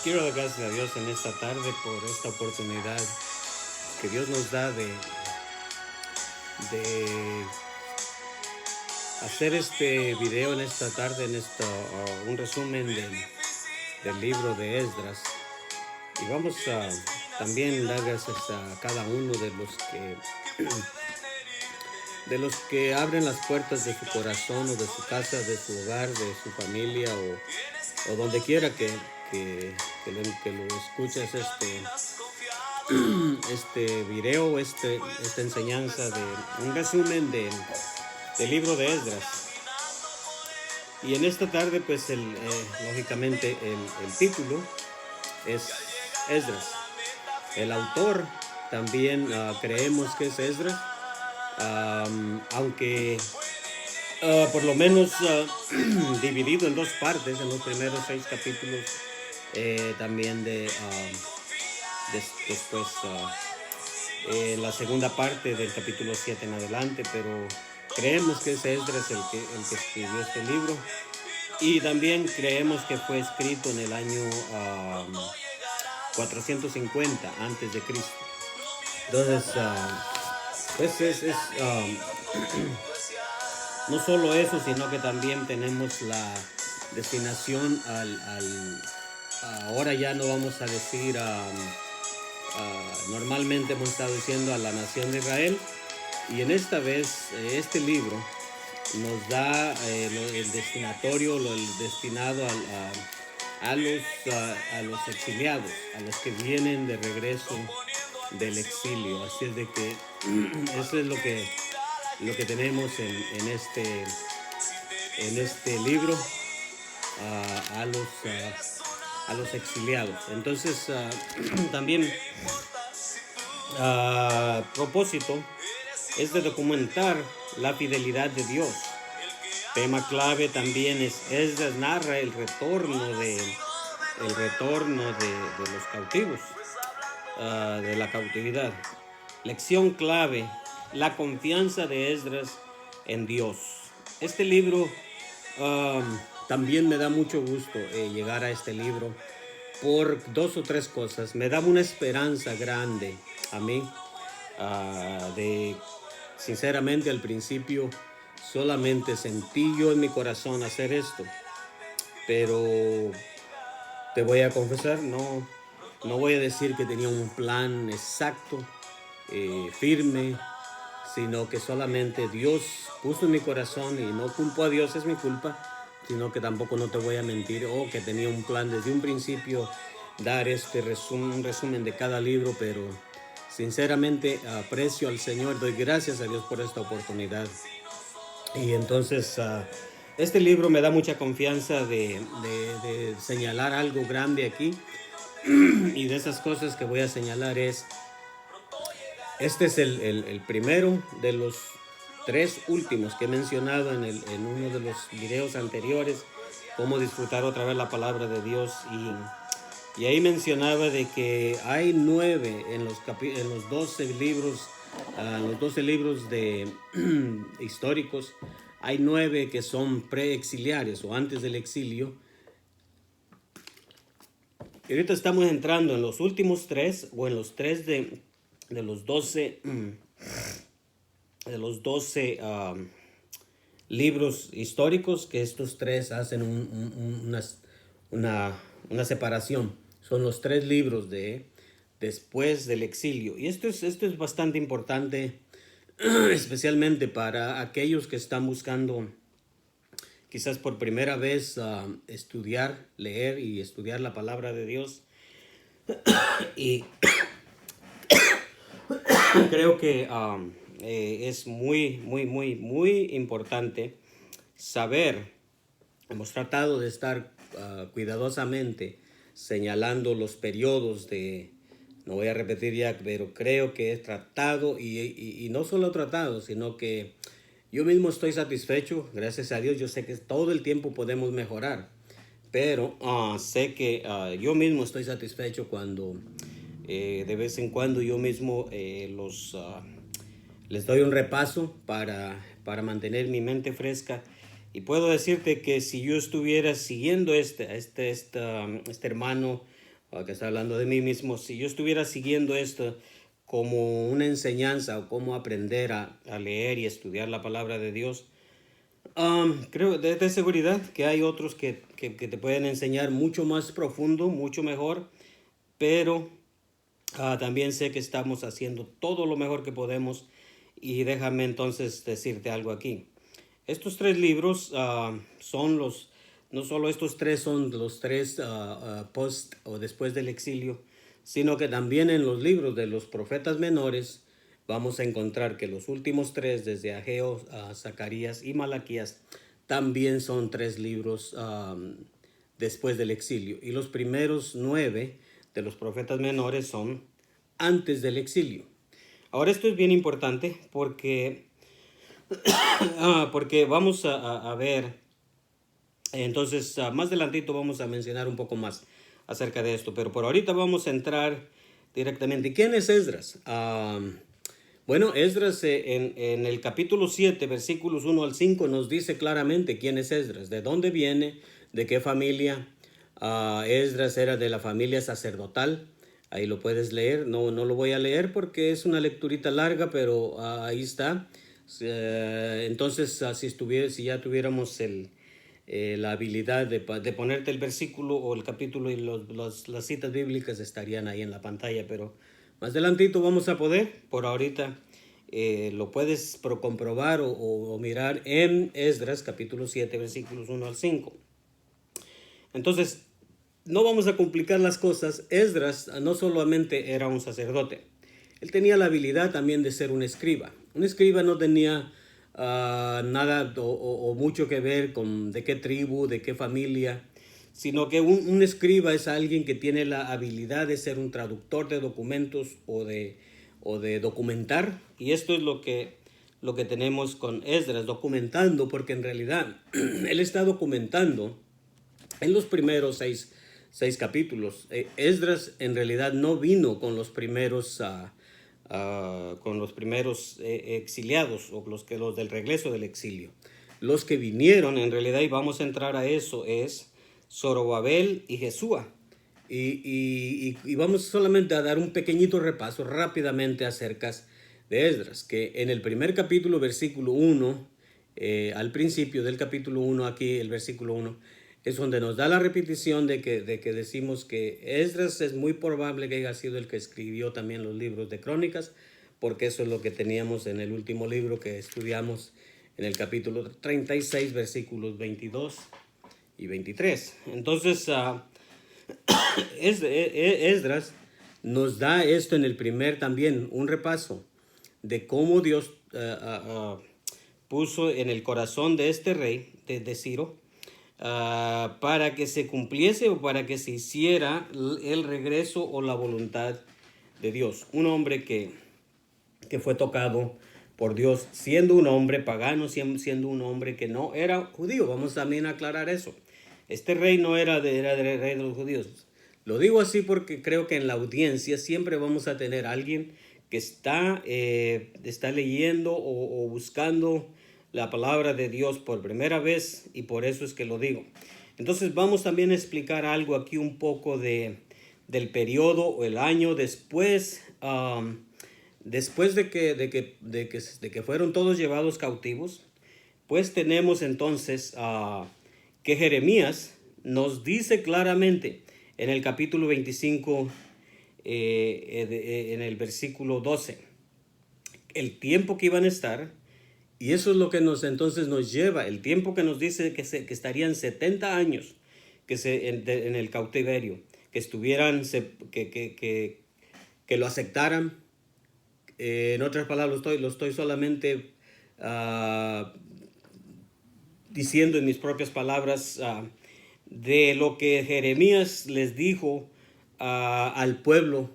Quiero dar gracias a Dios en esta tarde por esta oportunidad que Dios nos da de hacer este video en esta tarde, un resumen del libro de Esdras. Y vamos a también dar gracias a cada uno de los que abren las puertas de su corazón o de su casa, de su hogar, de su familia o donde quiera que lo escuches este video, esta enseñanza de un resumen del libro de Esdras. Y en esta tarde, pues lógicamente el título es Esdras. El autor también creemos que es Esdras, aunque por lo menos dividido en dos partes, en los primeros 6 capítulos, también después la segunda parte del capítulo 7 en adelante, pero creemos que es Esdras el que escribió este libro, y también creemos que fue escrito en el año 450 antes de Cristo. Entonces, pues no solo eso, sino que también tenemos la destinación ahora ya no vamos a decir, normalmente hemos estado diciendo a la nación de Israel, y en esta vez este libro nos da el destinatorio, el destinado a los exiliados, a los que vienen de regreso del exilio. Así es de que eso es lo que tenemos en este libro, a los exiliados. Entonces, también propósito es de documentar la fidelidad de Dios. Tema clave también Esdras narra el retorno de los cautivos, de la cautividad. Lección clave: la confianza de Esdras en Dios. Este libro, también me da mucho gusto llegar a este libro por 2 o 3 cosas. Me da una esperanza grande a mí, sinceramente al principio solamente sentí yo en mi corazón hacer esto, pero te voy a confesar, no voy a decir que tenía un plan exacto, firme, sino que solamente Dios puso en mi corazón, y no culpo a Dios, es mi culpa, sino que tampoco no te voy a mentir, que tenía un plan desde un principio, dar un resumen de cada libro, pero sinceramente aprecio al Señor, doy gracias a Dios por esta oportunidad. Y entonces este libro me da mucha confianza de señalar algo grande aquí. Y de esas cosas que voy a señalar este es el primero de los 3 últimos que he mencionado en uno de los videos anteriores, cómo disfrutar otra vez la palabra de Dios, y ahí mencionaba de que hay 9 en los 12 libros, históricos, hay 9 que son preexiliares o antes del exilio. Y ahorita estamos entrando en los últimos 3, o en los 3 de los 12 libros históricos, que estos 3 hacen una separación. Son los 3 libros después del exilio. Y esto es bastante importante, especialmente para aquellos que están buscando quizás por primera vez estudiar, leer y estudiar la palabra de Dios. Y creo que es muy, muy, muy, muy importante saber. Hemos tratado de estar cuidadosamente señalando los periodos no voy a repetir ya, pero creo que he tratado, y no solo tratado, sino que yo mismo estoy satisfecho, gracias a Dios. Yo sé que todo el tiempo podemos mejorar, pero sé que yo mismo estoy satisfecho cuando de vez en cuando yo mismo les doy un repaso para mantener mi mente fresca. Y puedo decirte que si yo estuviera siguiendo este hermano que está hablando de mí mismo, si yo estuviera siguiendo esto como una enseñanza o cómo aprender a leer y estudiar la palabra de Dios, creo de seguridad que hay otros que te pueden enseñar mucho más profundo, mucho mejor, pero también sé que estamos haciendo todo lo mejor que podemos y déjame entonces decirte algo aquí. Estos tres libros son los, no solo estos tres son los tres post o después del exilio, sino que también en los libros de los profetas menores vamos a encontrar que los últimos tres, desde Ageo, Zacarías y Malaquías, también son tres libros después del exilio. Y los primeros 9 de los profetas menores son antes del exilio. Ahora esto es bien importante porque, porque vamos a ver, entonces más adelantito vamos a mencionar un poco más acerca de esto, pero por ahorita vamos a entrar directamente. ¿Quién es Esdras? Bueno, Esdras en el capítulo 7, versículos 1 al 5 nos dice claramente quién es Esdras, de dónde viene, de qué familia. Esdras era de la familia sacerdotal. Ahí lo puedes leer. No lo voy a leer porque es una lecturita larga, pero ahí está. Entonces, si ya tuviéramos la habilidad de ponerte el versículo o el capítulo y las citas bíblicas estarían ahí en la pantalla, pero más adelantito vamos a poder. Por ahorita lo puedes comprobar o mirar en Esdras capítulo 7 versículos 1 al 5. Entonces, no vamos a complicar las cosas. Esdras no solamente era un sacerdote, él tenía la habilidad también de ser un escriba. Un escriba no tenía nada o mucho que ver con de qué tribu, de qué familia, sino que un escriba es alguien que tiene la habilidad de ser un traductor de documentos o de documentar. Y esto es lo que tenemos con Esdras, documentando, porque en realidad él está documentando en los primeros seis capítulos. Esdras en realidad no vino con los primeros exiliados o los del regreso del exilio. Los que vinieron en realidad, y vamos a entrar a eso, es Zorobabel y Jesúa. Y vamos solamente a dar un pequeñito repaso rápidamente acerca de Esdras, que en el primer capítulo, versículo 1, al principio del capítulo 1, aquí el versículo 1, es donde nos da la repetición de que decimos que Esdras es muy probable que haya sido el que escribió también los libros de Crónicas, porque eso es lo que teníamos en el último libro que estudiamos en el capítulo 36, versículos 22 y 23. Entonces, Esdras nos da esto en el primer también, un repaso de cómo Dios puso en el corazón de este rey, de Ciro, para que se cumpliese o para que se hiciera el regreso o la voluntad de Dios. Un hombre que fue tocado por Dios, siendo un hombre pagano, siendo un hombre que no era judío. Vamos también a aclarar eso. Este rey no era del rey de los judíos. Lo digo así porque creo que en la audiencia siempre vamos a tener a alguien que está leyendo o buscando la palabra de Dios por primera vez, y por eso es que lo digo. Entonces vamos también a explicar algo aquí un poco del periodo o el año después, después de que fueron todos llevados cautivos. Pues tenemos entonces que Jeremías nos dice claramente en el capítulo 25, en el versículo 12, el tiempo que iban a estar. Y eso es lo que entonces nos lleva, el tiempo que nos dice que estarían 70 años en el cautiverio, que estuvieran, que lo aceptaran. En otras palabras, lo estoy solamente diciendo en mis propias palabras de lo que Jeremías les dijo al pueblo,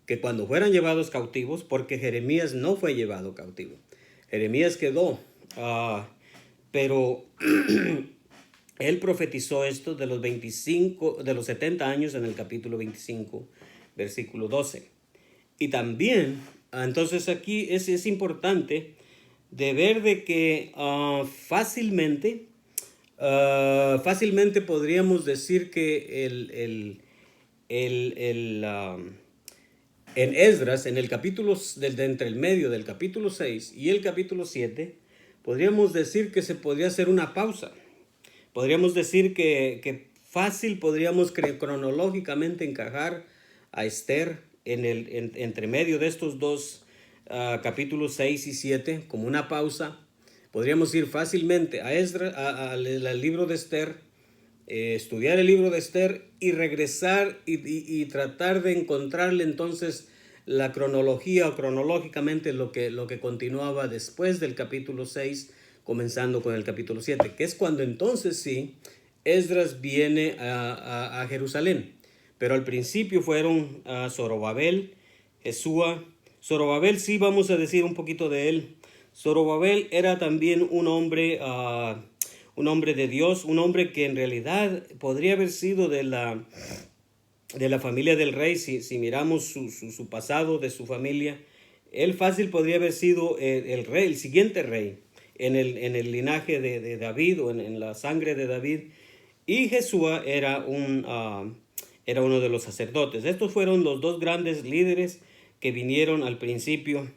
que cuando fueran llevados cautivos, porque Jeremías no fue llevado cautivo. Jeremías quedó, pero él profetizó esto de los 70 años en el capítulo 25, versículo 12. Y también, entonces aquí es importante de ver de que fácilmente podríamos decir que en Esdras, en el capítulo, entre el medio del capítulo 6 y el capítulo 7, podríamos decir que se podría hacer una pausa. Podríamos decir que fácil podríamos cronológicamente encajar a Esther entre medio de estos dos capítulos 6 y 7 como una pausa. Podríamos ir fácilmente a Esdras, al libro de Esther, estudiar el libro de Esther y regresar y tratar de encontrarle entonces la cronología o cronológicamente lo que continuaba después del capítulo 6, comenzando con el capítulo 7, que es cuando entonces sí Esdras viene a Jerusalén. Pero al principio fueron Zorobabel, Jesúa. Zorobabel sí vamos a decir un poquito de él. Zorobabel era también un hombre de Dios, un hombre que en realidad podría haber sido de la familia del rey. Si miramos su pasado de su familia, él fácil podría haber sido el rey, el siguiente rey en el linaje de David o en la sangre de David. Y Jesúa era uno de los sacerdotes. Estos fueron los dos grandes líderes que vinieron al principio.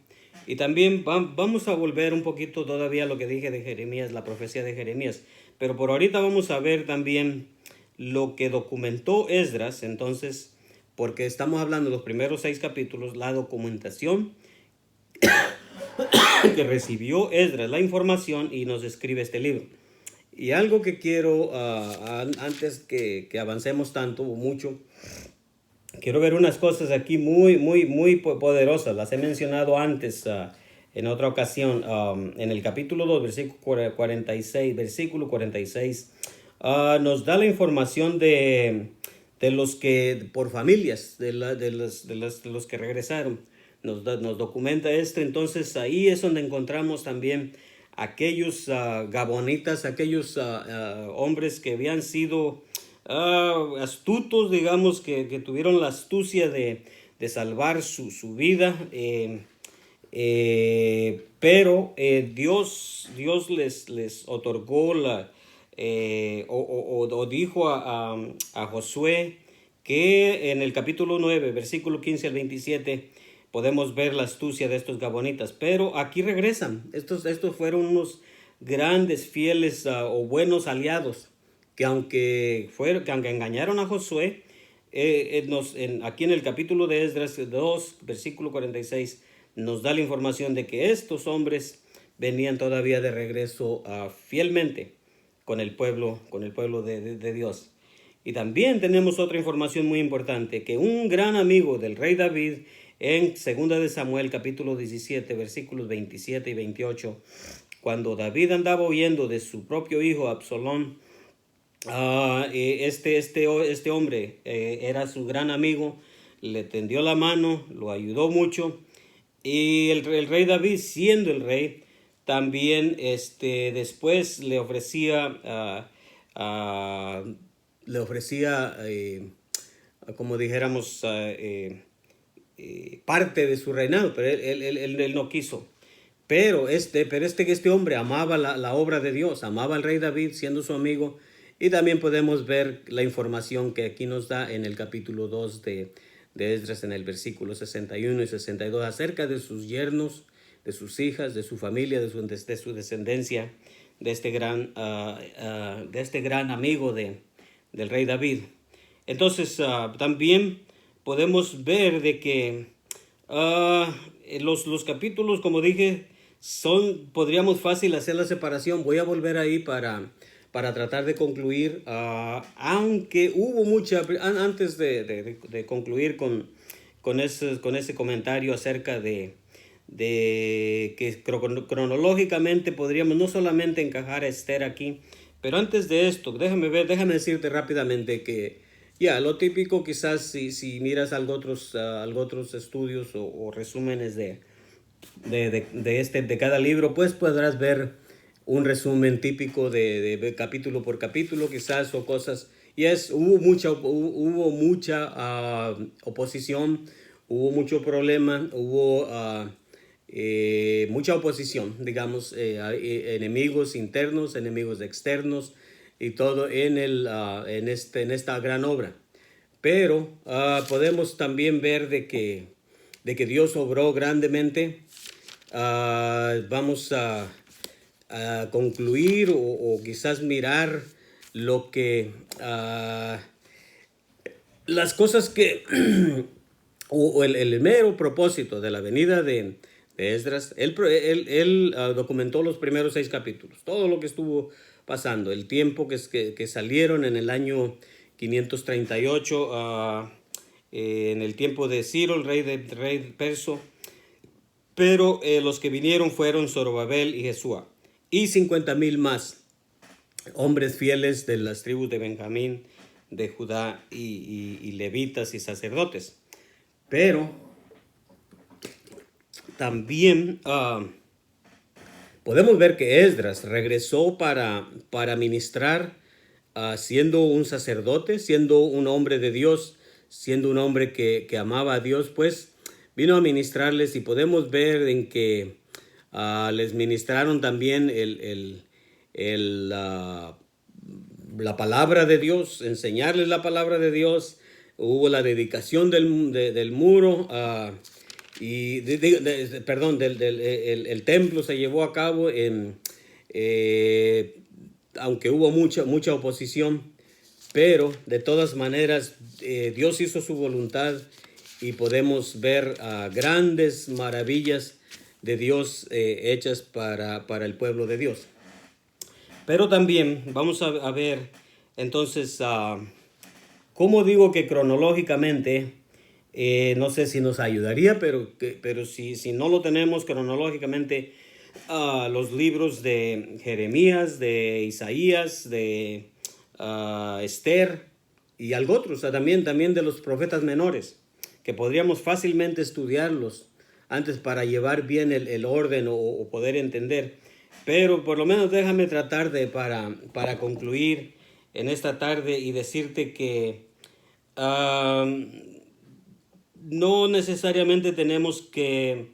Y también vamos a volver un poquito todavía a lo que dije de Jeremías, la profecía de Jeremías. Pero por ahorita vamos a ver también lo que documentó Esdras. Entonces, porque estamos hablando de los primeros 6 capítulos, la documentación que recibió Esdras, la información, y nos escribe este libro. Y algo que quiero, antes que avancemos tanto o mucho, quiero ver unas cosas aquí muy poderosas. Las he mencionado antes en otra ocasión. En el capítulo 2, versículo 46, nos da la información de los que, por familias, de los que regresaron. Nos documenta esto. Entonces ahí es donde encontramos también aquellos gabonitas, aquellos hombres que habían sido astutos, digamos, que tuvieron la astucia de salvar su vida, pero Dios les otorgó o dijo a Josué que en el capítulo 9, versículo 15 al 27, podemos ver la astucia de estos gabonitas. Pero aquí regresan. Estos fueron unos grandes, fieles o buenos aliados que aunque engañaron a Josué, aquí en el capítulo de Esdras 2, versículo 46, nos da la información de que estos hombres venían todavía de regreso fielmente con el pueblo de Dios. Y también tenemos otra información muy importante, que un gran amigo del rey David, en 2 de Samuel capítulo 17, versículos 27 y 28, cuando David andaba huyendo de su propio hijo Absalón, este hombre era su gran amigo, le tendió la mano, lo ayudó mucho. Y el rey David, siendo el rey, también después le ofrecía, como dijéramos, parte de su reinado, pero él no quiso. Pero este hombre amaba la obra de Dios, amaba al rey David siendo su amigo. Y también podemos ver la información que aquí nos da en el capítulo 2 de Esdras, en el versículo 61 y 62, acerca de sus yernos, de sus hijas, de su familia, de su descendencia, de este gran amigo del rey David. Entonces, también podemos ver de que los capítulos, como dije, podríamos fácil hacer la separación. Voy a volver ahí para tratar de concluir, aunque hubo antes de concluir con ese comentario acerca de que cronológicamente podríamos no solamente encajar a Esther aquí, pero antes de esto, déjame decirte rápidamente que lo típico, quizás si miras algo otros estudios o resúmenes de cada libro, pues podrás ver un resumen típico de capítulo por capítulo, quizás, o cosas. Y hubo mucha oposición, hubo mucho problema, hubo mucha oposición, digamos, enemigos internos, enemigos externos, y todo en esta gran obra. pero podemos también ver de que Dios obró grandemente. Vamos a concluir o quizás mirar lo que las cosas que o el mero propósito de la venida de Esdras. Él documentó los primeros 6 capítulos, todo lo que estuvo pasando, el tiempo que salieron en el año 538, en el tiempo de Ciro, el rey perso. Pero los que vinieron fueron Zorobabel y Jesúa y 50,000 más hombres fieles de las tribus de Benjamín, de Judá y levitas y sacerdotes. Pero también podemos ver que Esdras regresó para ministrar, siendo un sacerdote, siendo un hombre de Dios, siendo un hombre que amaba a Dios, pues vino a ministrarles, y podemos ver en que les ministraron también la palabra de Dios, enseñarles la palabra de Dios. Hubo la dedicación del muro, el templo se llevó a cabo, aunque hubo mucha oposición, pero de todas maneras Dios hizo su voluntad, y podemos ver grandes maravillas de Dios hechas para el pueblo de Dios. Pero también vamos a ver entonces cómo digo que cronológicamente, no sé si nos ayudaría, pero si no lo tenemos cronológicamente, los libros de Jeremías, de Isaías, de Esther y algo otro, o sea, también de los profetas menores, que podríamos fácilmente estudiarlos antes para llevar bien el orden o poder entender. Pero por lo menos déjame tratar para concluir en esta tarde y decirte que no necesariamente tenemos que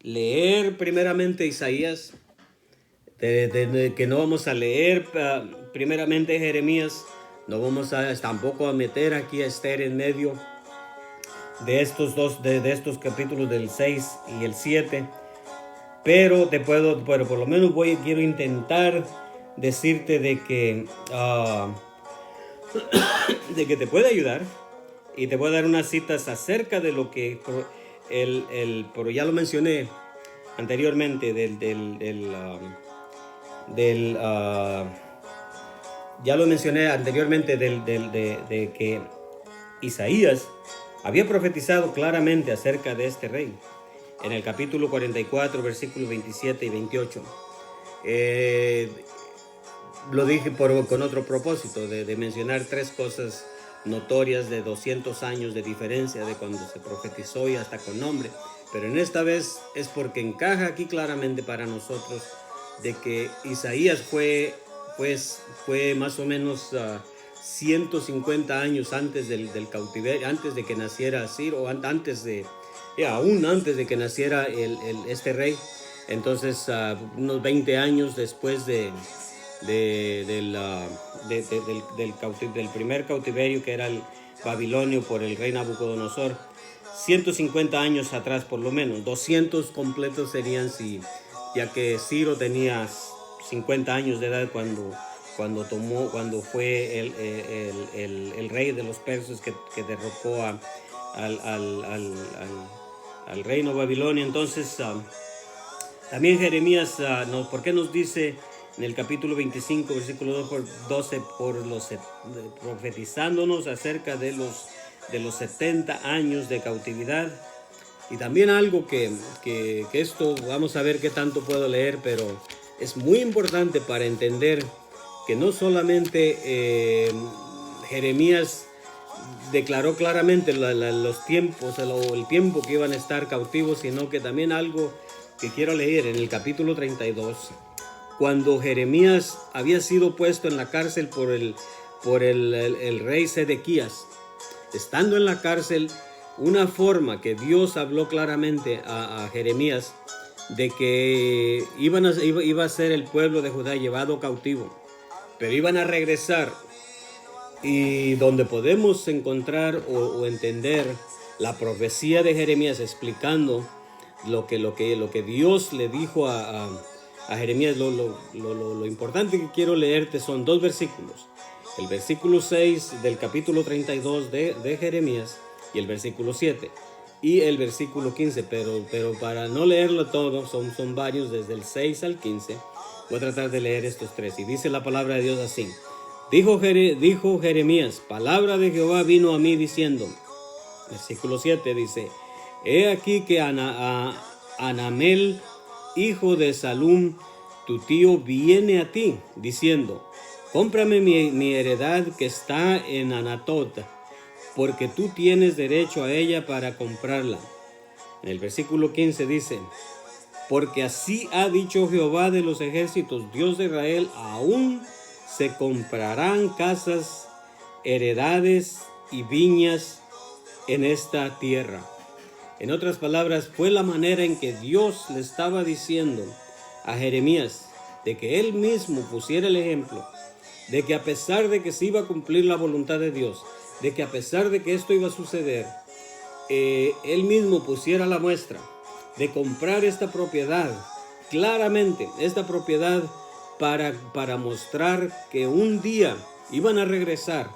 leer primeramente Isaías, que no vamos a leer primeramente Jeremías, no vamos tampoco a meter aquí a Esther en medio de estos capítulos del 6 y el 7. Pero por lo menos quiero intentar decirte de que te puede ayudar, y te voy a dar unas citas acerca de lo que pero ya lo mencioné anteriormente ya lo mencioné anteriormente de que Isaías había profetizado claramente acerca de este rey en el capítulo 44, versículos 27 y 28. Lo dije con otro propósito, de mencionar 3 cosas notorias de 200 años de diferencia de cuando se profetizó y hasta con nombre. Pero en esta vez es porque encaja aquí claramente para nosotros de que Isaías fue más o menos 150 años antes del cautiverio, antes de que naciera Ciro, o aún antes de que naciera este rey. Entonces unos 20 años después del primer cautiverio, que era el babilonio por el rey Nabucodonosor, 150 años atrás por lo menos, 200 completos serían, ya que Ciro tenía 50 años de edad cuando fue el rey de los persas que derrocó al reino babilonio. Entonces también Jeremías, ¿por qué nos dice en el capítulo 25, versículo 2 por 12, profetizándonos acerca de los 70 años de cautividad? Y también algo que esto, vamos a ver qué tanto puedo leer, pero es muy importante para entender que no solamente Jeremías declaró claramente los tiempos, el tiempo que iban a estar cautivos, sino que también algo que quiero leer en el capítulo 32, cuando Jeremías había sido puesto en la cárcel por el rey Sedequías. Estando en la cárcel, una forma que Dios habló claramente a Jeremías de que iba a ser el pueblo de Judá llevado cautivo, pero iban a regresar y donde podemos encontrar o entender la profecía de Jeremías explicando lo que Dios le dijo a Jeremías. Lo importante que quiero leerte son dos versículos. El versículo 6 del capítulo 32 de Jeremías y el versículo 7 y el versículo 15, pero para no leerlo todo, son varios desde el 6 al 15, voy a tratar de leer estos tres. Y dice la palabra de Dios así: dijo Jeremías, palabra de Jehová vino a mí diciendo, versículo 7 dice, he aquí que Anamel, hijo de Salum, tu tío, viene a ti, diciendo, cómprame mi heredad que está en Anatot, porque tú tienes derecho a ella para comprarla. En el versículo 15 dice, porque así ha dicho Jehová de los ejércitos, Dios de Israel, aún se comprarán casas, heredades y viñas en esta tierra. En otras palabras, fue la manera en que Dios le estaba diciendo a Jeremías de que él mismo pusiera el ejemplo, de que a pesar de que se iba a cumplir la voluntad de Dios, de que a pesar de que esto iba a suceder, él mismo pusiera la muestra de comprar esta propiedad, claramente esta propiedad para mostrar que un día iban a regresar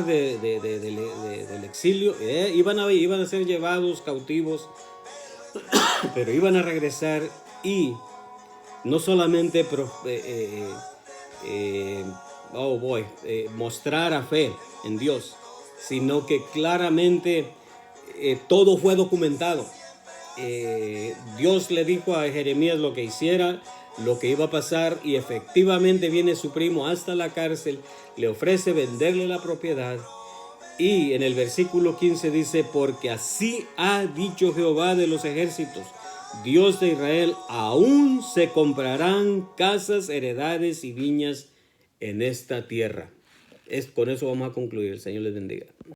del exilio, iban a ser llevados cautivos, pero iban a regresar y no solamente mostrar a fe en Dios, sino que claramente todo fue documentado. Dios le dijo a Jeremías lo que hiciera, lo que iba a pasar, y efectivamente viene su primo hasta la cárcel, le ofrece venderle la propiedad, y en el versículo 15 dice, porque así ha dicho Jehová de los ejércitos, Dios de Israel, aún se comprarán casas, heredades y viñas en esta tierra. Con eso vamos a concluir. El Señor les bendiga.